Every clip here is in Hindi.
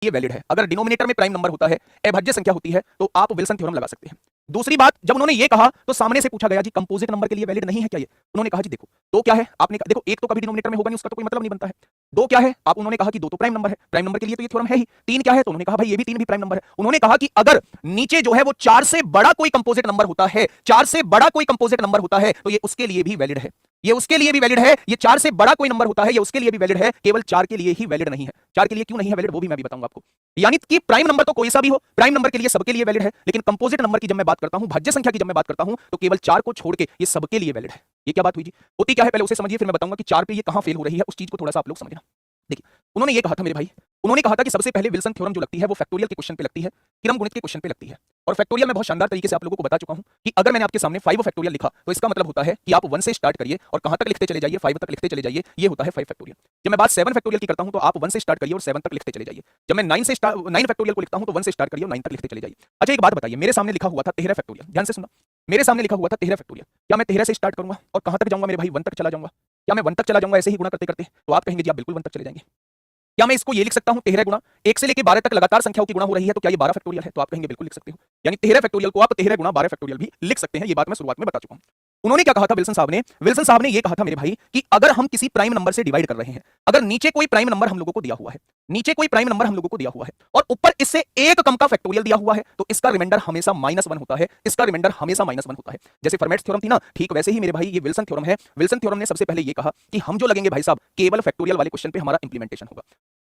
ये वैलिड है। अगर डिनोमिनेटर में प्राइम नंबर होता है, अभाज्य संख्या होती है, तो आप विल्सन थ्योरम लगा सकते हैं। दूसरी बात, जब उन्होंने ये कहा तो सामने से पूछा गया जी कंपोजिट नंबर के लिए वैलिड नहीं है क्या ये? उन्होंने कहा जी देखो दो क्या है, आपने देखो एक तो कभी डिनोमिनेटर में होगा नहीं, उसका तो कोई मतलब नहीं बनता है। दो क्या है, आप उन्होंने कहा कि दो तो प्राइम नंबर है, प्राइम नंबर के लिए तो ये थ्योरम है ही। तीन क्या है, तो उन्होंने कहा भाई ये भी तीन भी प्राइम नंबर है। उन्होंने कहा कि अगर नीचे जो है वो चार से बड़ा कोई कंपोजिट नंबर होता है, चार से बड़ा कोई कंपोजिट नंबर होता है, तो ये उसके लिए भी वैलिड है, ये उसके लिए भी वैलिड है। ये चार से बड़ा कोई नंबर होता है, ये उसके लिए भी वैलिड है, केवल चार के लिए ही वैलिड नहीं है। चार के लिए क्यों नहीं है वैलिड, वो भी मैं भी बताऊंगा आपको। यानी कि प्राइम नंबर तो कोई सा भी हो, प्राइम नंबर के लिए सबके लिए वैलिड है, लेकिन कंपोजिट नंबर की जब मैं बात करता हूं, भाज्य संख्या की जब मैं बात करता हूं, तो केवल चार को छोड़ के ये सबके लिए वैलिड है। ये क्या बात हुई जी? होती क्या है पहले उसे समझिए, फिर मैं बताऊंगा कि चार पे ये कहां फेल हो रही है, उस चीज को थोड़ा सा आप लोग समझना। देखिए, उन्होंने ये कहा था मेरे भाई, उन्होंने कहा था कि सबसे पहले विल्सन थ्योरम जो लगती है वो फैक्टोरियल के क्वेश्चन पे लगती है, क्रमगुणित के क्वेश्चन पे लगती है। और फैक्टोरियल में बहुत शानदार तरीके से आप लोगों को बता चुका हूं कि अगर मैंने आपके सामने 5 फैक्टोरियल लिखा तो इसका मतलब होता है कि आप 1 से स्टार्ट करिए और कहां तक लिखते चले जाइए, 5 तक लिखते चले जाइए, ये होता है 5 फैक्टोरियल। जब मैं बात 7 फैक्टोरियल की करता हूं तो आप 1 से स्टार्ट करिए और 7 तक लिखते चले जाइए। जब मैं 9 फैक्टोरियल को लिखता हूं तो 1 से स्टार्ट करिए और 9 तक लिखते चले जाइए। अच्छा एक बात बताइए, मेरे सामने लिखा हुआ था 13 फैक्टोरियल, ध्यान से सुनना, मेरे सामने लिखा हुआ था 13 फैक्टोरियल। क्या मैं 13 से स्टार्ट करूंगा और कहां तक जाऊंगा मेरे भाई, 1 तक चला जाऊंगा? क्या मैं 1 तक चला जाऊंगा ऐसे ही गुणा करते करते? तो आप कहेंगे जी आप बिल्कुल 1 तक चले जाएंगे। क्या मैं इसको ये लिख सकता हूं 13 गुणा 1 से लेकर 12 तक लगातार संख्याओं की गुणा हो रही है, तो क्या ये 12 फैक्टोरियल है? तो आप कहेंगे बिल्कुल लिख सकते हो। यानी 13 फैक्टोरियल को आप 13 गुणा 12 फैक्टोरियल भी लिख सकते हैं। ये बात मैं शुरुआत में बता चुका हूं। उन्होंने क्या कहा था विल्सन साहब ने? विल्सन साहब ने ये कहा था मेरे भाई कि अगर हम किसी प्राइम नंबर से डिवाइड कर रहे हैं, अगर नीचे कोई प्राइम नंबर हम लोगों को दिया हुआ है, नीचे कोई प्राइम नंबर हम लोगों को दिया हुआ है और ऊपर इससे एक कम का फैक्टोरियल दिया हुआ है, तो इसका रिमाइंडर हमेशा -1 होता है, इसका रिमाइंडर हमेशा -1 होता है। जैसे फर्मेट्स थ्योरम थी ना, ठीक वैसे ही मेरे भाई ये विल्सन थ्योरम है। विल्सन थ्योरम ने सबसे पहले ये कहा कि हम जो लगेंगे भाई साहब केवल फैक्टोरियल वाले क्वेश्चन पे हमारा इंप्लीमेंटेशन होगा।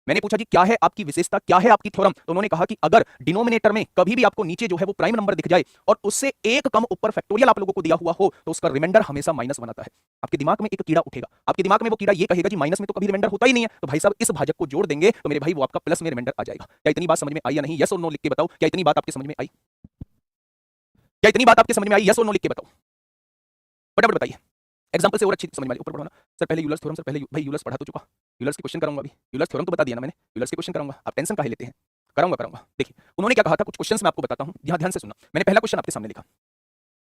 मैंने पूछा जी क्या है आपकी विशेषता, क्या है आपकी थ्योरम? तो उन्होंने कहा कि अगर डिनोमिनेटर में कभी भी आपको नीचे जो है वो प्राइम नंबर दिख जाए और उससे एक कम ऊपर फैक्टोरियल आप लोगों को दिया हुआ हो, तो उसका रिमाइंडर हमेशा -1 आता है। आपके दिमाग में एक कीड़ा उठेगा, आपके दिमाग में वो कीड़ा ये कहेगा जी माइनस में तो कभी रिमाइंडर होता ही नहीं है, तो भाई साहब इस भाजक को जोड़ देंगे तो मेरे भाई वो आपका प्लस में रिमाइंडर आ जाएगा। क्या इतनी बात समझ में आई या नहीं? यस और नो लिख के बताओ, क्या इतनी बात आपके समझ में आई? क्या इतनी बात आपके समझ में आई? यस और नो लिख के बताओ, फटाफट बताइए। एग्जांपल से और अच्छी समझ में आ रही, ऊपर बढ़ो ना सर। पहले यूलर्स थ्योरम, सर पहले भाई यूलर्स पढ़ा तो चुका, यूलर्स के क्वेश्चन कराऊंगा अभी। यूलर्स थ्योरम तो बता दिया ना मैंने, यूलर्स के क्वेश्चन कराऊंगा, आप टेंशन काहे लेते हैं? कराऊंगा। देखिए उन्होंने क्या कहा था, कुछ क्वेश्चंस मैं आपको बताता हूं, ध्यान से सुनना। मैंने पहला क्वेश्चन आपके सामने लिखा,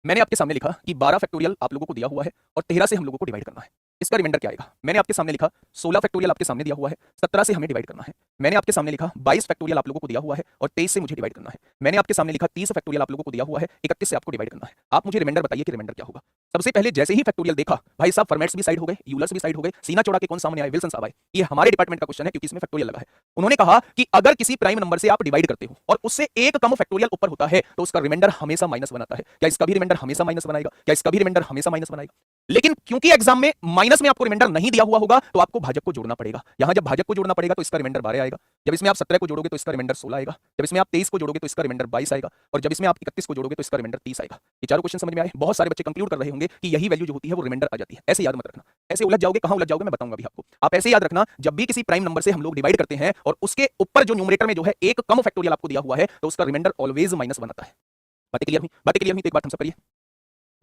मैंने आपके सामने लिखा कि 12 फैक्टोरियल आप लोगों को दिया हुआ है और 13 से हम लोगों को डिवाइड करना है, इसका रिमाइंडर क्या आएगा? मैंने आपके सामने लिखा 16 फैक्टोरियल आपके सामने दिया हुआ है, 17 से हमें डिवाइड करना है। मैंने आपके सामने लिखा 22 फैक्टोरियल आप लोगों को दिया हुआ है और 23 से मुझे डिवाइड करना है। मैंने आपके सामने लिखा 30 फैक्टोरियल आप लोगों को दिया हुआ है, 31 से आपको डिवाइड करना है। आप मुझे रिमाइंडर बताइए कि रिमाइंडर क्या होगा? सबसे पहले जैसे ही फैक्टोरियल देखा भाई साहब, फॉर्मेट्स भी साइड हो गए, यूलर्स भी साइड हो गए, सीना चौड़ा के कौन सामने आए? विल्सन साहब आए। ये हमारे डिपार्टमेंट का क्वेश्चन है क्योंकि इसमें फैक्टोरियल लगा है। उन्होंने कहा कि अगर किसी प्राइम नंबर से आप डिवाइड करते हो और उससे एक कम फैक्टोरियल ऊपर होता है, तो उसका रिमाइंडर हमेशा -1 आता है। क्या इसका भी रिमाइंडर हमेशा माइनस बनाएगा? क्या इसका भी रिमाइंडर हमेशा माइनस बनाएगा? लेकिन क्योंकि एग्जाम में माइनस में आपको रिमाइंडर नहीं दिया हुआ होगा, तो आपको भाजक को जोड़ना पड़ेगा। यहां जब भाजक को जोड़ना पड़ेगा तो इसका रिमाइंडर 12 आएगा, जब इसमें आप 17 को जोड़ोगे तो इसका रिमाइंडर 16 आएगा, जब इसमें आप 23 को जोड़ोगे तो इसका रिमाइंडर 22 आएगा, और जब इसमें आप 31 को जोड़ोगे तो इसका रिमाइंडर 30 आएगा। ये चारों क्वेश्चन समझ में आए? बहुत सारे बच्चे कंक्लूड कर रहे होंगे कि यही वैल्यू जो होती है वो रिमाइंडर आ जाती है। ऐसे याद मत रखना, ऐसे उलझ जाओगे, कहां उलझ जाओगे मैं बताऊंगा अभी आपको। आप ऐसे याद रखना, जब भी किसी प्राइम नंबर से हम लोग डिवाइड करते हैं और उसके ऊपर जो न्यूमरेटर में जो है एक कम फैक्टोरियल आपको दिया हुआ है, तो उसका रिमाइंडर ऑलवेज -1 आता है। बातें क्लियर हुई? बातें क्लियर हुई तो एक बार थम्स अप करिए।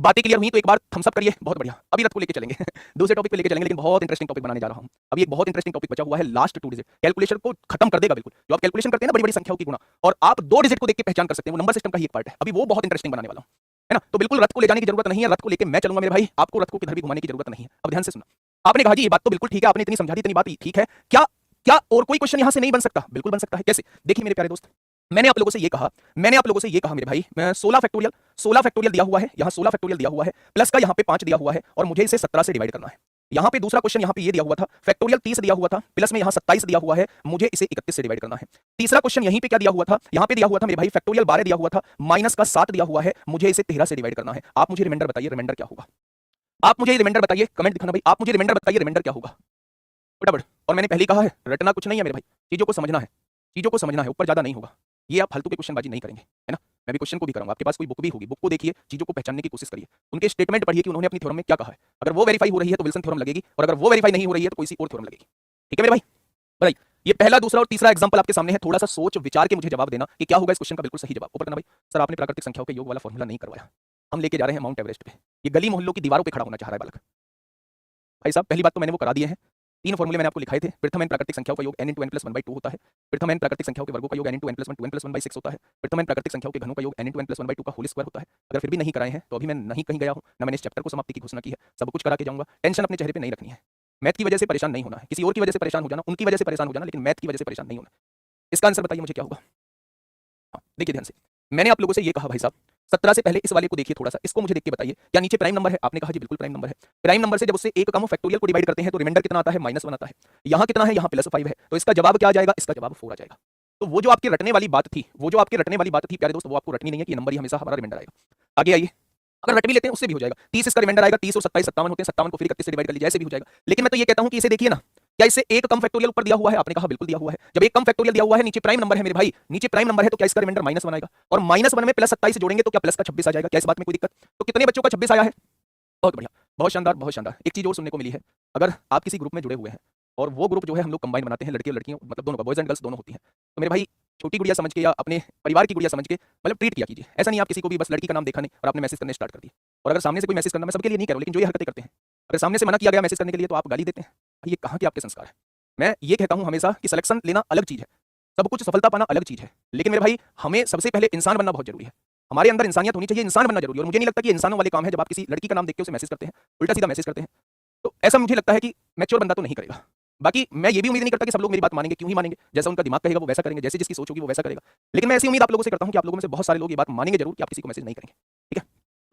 बातें क्लियर हुई तो एक बार थम्स अप करिए। बहुत बढ़िया। अभी रथ को लेके चलेंगे दूसरे टॉपिक पे लेके चलेंगे, लेकिन बहुत इंटरेस्टिंग टॉपिक बनाने जा रहा हूं। अभी एक बहुत इंटरेस्टिंग टॉपिक बचा हुआ है, लास्ट 2 डिजिट कैलकुलेशन को खत्म कर देगा बिल्कुल। जो आप कैलकुलेशन करते हैं ना बड़ी-बड़ी संख्याओं की गुणा, और आप 2 डिजिट को देख के पहचान कर सकते हैं, वो नंबर सिस्टम का ही एक पार्ट है। अभी वो बहुत इंटरेस्टिंग बनाने वाला हूं, है ना? तो बिल्कुल रथ को ले जाने की जरूरत नहीं है, रथ को लेके मैं चलूंगा मेरे भाई, आपको रथ को किधर भी घुमाने की जरूरत नहीं है। अब ध्यान से सुनना। आपने कहा जी ये बात तो बिल्कुल ठीक है, आपने इतनी समझा दी, इतनी बात ठीक है, क्या क्या और कोई क्वेश्चन यहां से नहीं बन सकता? बिल्कुल बन सकता है। कैसे? देखिए मेरे प्यारे दोस्त, मैंने आप लोगों से ये कहा मेरे भाई, मैं 16 फैक्टोरियल दिया हुआ है, यहां 16 फैक्टोरियल दिया हुआ है, प्लस का यहां पे 5 दिया हुआ है, और मुझे इसे 17 से डिवाइड करना है। यहां पे दूसरा क्वेश्चन यहां पे ये दिया हुआ था, फैक्टोरियल 30 दिया हुआ था, प्लस में यहां 27 दिया हुआ है, मुझे इसे 31 से डिवाइड करना है। तीसरा क्वेश्चन यहीं पे क्या दिया हुआ था? यहां पे दिया हुआ था मेरे भाई फैक्टोरियल 12 दिया हुआ था, माइनस का 7 दिया हुआ है, मुझे इसे 13 से डिवाइड करना है। आप मुझे रिमाइंडर बताइए, रिमाइंडर क्या होगा? आप मुझे रिमाइंडर बताइए, कमेंट दिखाना भाई, आप मुझे रिमाइंडर बताइए, रिमाइंडर क्या होगा? फटाफट। और मैंने पहले ही कहा है, रटना कुछ नहीं है मेरे भाई, चीजों को समझना है, चीजों को समझना है, ऊपर ज्यादा नहीं होगा। ये आप फालतू के क्वेश्चनबाजी नहीं करेंगे, है ना? मैं भी क्वेश्चन को भी करूंगा, आपके पास कोई बुक भी होगी, बुक को देखिए, चीजों को पहचानने की कोशिश करिए, उनके स्टेटमेंट पढ़िए कि उन्होंने अपनी थ्योरम में क्या कहा है। अगर वो वेरीफाई हो रही है तो विल्सन थ्योरम लगेगी, और अगर वो वेरीफाई नहीं हो रही है तो कोई सी और थ्योरम लगेगी। ठीक है मेरे भाई? बताइए, ये पहला, दूसरा और तीसरा एग्जांपल आपके सामने है, थोड़ा सा सोच विचार के मुझे जवाब देना कि क्या होगा इस क्वेश्चन का बिल्कुल सही जवाब। ऊपर करना भाई। सर आपने प्राकृतिक संख्याओं के योग वाला फॉर्मूला नहीं करवाया, हम लेके जा रहे हैं माउंट एवरेस्ट पे। ये गली मोहल्लों की दीवारों पे खड़ा होना चाह रहा है बालक। भाई साहब पहली बात तो मैंने वो करा दिए हैं, 3 फॉर्मूले मैंने आपको लिखाए थे। प्रथम n प्राकृतिक संख्याओं का योग n × n + 1/2 होता है। प्रथम n प्राकृतिक संख्याओं के वर्गों का योग n × n + 1 2n + 1/6 होता है। प्रथम n प्राकृतिक संख्याओं के घनों का योग n × n + 1/2 का होल स्क्वायर होता है। अगर फिर भी नहीं कराए हैं तो अभी मैं नहीं कहीं गया हूं, ना मैंने इस चैप्टर को समाप्ति की घोषणा की है, सब कुछ करा के जाऊंगा। टेंशन अपने चेहरे पे नहीं रखनी है, मैथ की वजह से परेशान नहीं होना है, किसी और की वजह से परेशान हो जाना, उनकी वजह से परेशान हो जाना, लेकिन मैथ की वजह से परेशान नहीं होना। इसका आंसर बताइए मुझे क्या होगा। हाँ, देखिए ध्यान से, मैंने आप लोगों से ये कहा भाई साहब 17 से पहले इस वाले को देखिए थोड़ा सा, इसको मुझे देख के बताइए क्या नीचे प्राइम नंबर है। आपने कहा जी बिल्कुल प्राइम नंबर है। प्राइम नंबर से जब उससे एक कम फैक्टोरियल को डिवाइड करते हैं तो रिमाइंडर कितना आता है, -1 आता है। यहाँ कितना है, यहाँ +5 है। तो इसका जवाब क्या आ जाएगा, इसका जवाब 4 आ जाएगा। तो वो जो आपकी रटने वाली बात थी, वो जो आपकी रटने वाली बात थी प्यारे दोस्त, वो आपको रटनी नहीं है कि नंबर ही हमेशा हमारा रिमाइंडर आएगा। आगे आइए, अगर रट भी लेते हैं उससे भी हो जाएगा। 30 इसका रिमाइंडर आएगा, 30 और 27 57 होते हैं, 57 को फिर 31 से डिवाइड कर लीजिए, ऐसे भी हो जाएगा। लेकिन मैं तो ये कहता हूं कि इसे देखिए ना, क्या इससे एक कम फैक्टोरियल ऊपर दिया हुआ है? आपने कहा बिल्कुल दिया हुआ है। जब एक कम फैक्टोरियल दिया हुआ है, नीचे प्राइम नंबर है मेरे भाई, नीचे प्राइम नंबर है, तो क्या इसका रिमाइंडर -1 आएगा? और -1 में +27 जोड़ेंगे तो क्या प्लस का 26 आ जाएगा? क्या इस बात में कोई दिक्कत? तो कितने बच्चों का 26 आया है? बहुत बढ़िया, बहुत शानदार, बहुत शानदार। एक चीज और सुनने को मिली है, अगर आप किसी ग्रुप में जुड़े हुए हैं और वो ग्रुप जो है हम लोग कंबाइन बनाते हैं, लड़के और लड़कियों मतलब दोनों का, बॉयज एंड गर्ल्स दोनों होती हैं, तो मेरे भाई छोटी गुड़िया समझ के या अपने परिवार की गुड़िया समझ के मतलब ट्रीट किया कीजिए। ऐसा नहीं आप किसी को भी बस लड़की का नाम देखा नहीं और आपने मैसेज करने स्टार्ट कर दिए। और अगर सामने से कोई मैसेज करना, मैं सबके लिए नहीं कह रहा हूं, लेकिन जो ये हरकतें करते हैं, अगर सामने से मना किया गया मैसेज करने के लिए तो आप गाली देते हैं, भाई ये कहाँ के आपके संस्कार है? मैं ये कहता हूं हमेशा कि सिलेक्शन लेना अलग चीज है, सब कुछ सफलता पाना अलग चीज है, लेकिन मेरे भाई हमें सबसे पहले इंसान बनना बहुत जरूरी है। हमारे अंदर इंसानियत होनी चाहिए, इंसान बनना जरूरी है। और मुझे नहीं लगता कि इंसानों वाले काम है जब आप किसी लड़की का नाम देख के उसे मैसेज करते हैं, उल्टा सीधा मैसेज करते हैं। तो ऐसा मुझे लगता है कि मैच्योर बंदा तो नहीं करेगा। बाकी मैं ये भी उम्मीद नहीं करता कि सब लोग मेरी बात मानेंगे, क्यों ही मानेंगे? जैसा उनका दिमाग कहेगा वो वैसा करेंगे, जैसे जिसकी सोच होगी वो वैसा करेगा। लेकिन मैं ऐसी उम्मीद आप लोगों से करता हूं कि आप लोगों में से बहुत सारे लोग ये बात मानेंगे जरूर कि आप किसी को मैसेज नहीं करेंगे। ठीक है,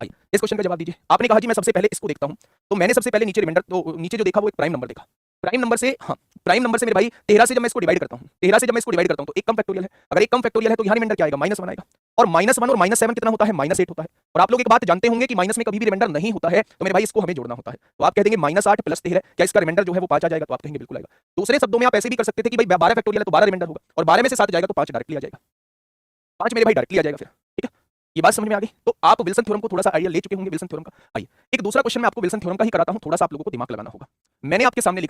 आइए इस क्वेश्चन का जवाब दीजिए। आपने कहा जी मैं सबसे पहले इसको देखता हूं, तो मैंने सबसे पहले नीचे रिमाइंडर, तो नीचे जो देखा वो एक प्राइम नंबर देखा। प्राइम नंबर से, हाँ प्राइम नंबर से मेरे भाई 13 से जब मैं इसको डिवाइड करता हूं, 13 से जब मैं इसको डिवाइड करता हूं तो एक कम फैक्टोरियल है। अगर एक कम फैक्टोरियल है तो यहाँ रिमाइंडर क्या आएगा, -1 आएगा। और -1 और -7 कितना होता है, -8 होता है। और आप लोग एक बात जानते होंगे कि माइनस में कभी भी रिमाइंडर नहीं होता है, तो मेरे भाई इसको हमें जोड़ना होता है। तो आप कह देंगे -8 + 13, क्या इसका रिमाइंडर जो है वो 5 आ जाएगा? तो आप कहेंगे बिल्कुल आएगा। दूसरे शब्दों में आप ऐसे भी कर सकते थे कि भाई 12 फैक्टोरियल है तो 12 रिमाइंडर होगा, और 12 में से 7 जाएगा तो 5 डायरेक्टली आ जाएगा। 5 मेरे भाई डायरेक्टली आ जाएगा फिर। ठीक है, ये बात समझ में आ गई? तो आप विल्सन थ्योरम को थोड़ा सा आइडिया ले चुके होंगे विल्सन थ्योरम का। आइए एक दूसरा क्वेश्चन मैं आपको विल्सन थ्योरम का ही कराता हूं, थोड़ा सा आप लोगों को दिमाग लगाना होगा। मैंने आपके सामने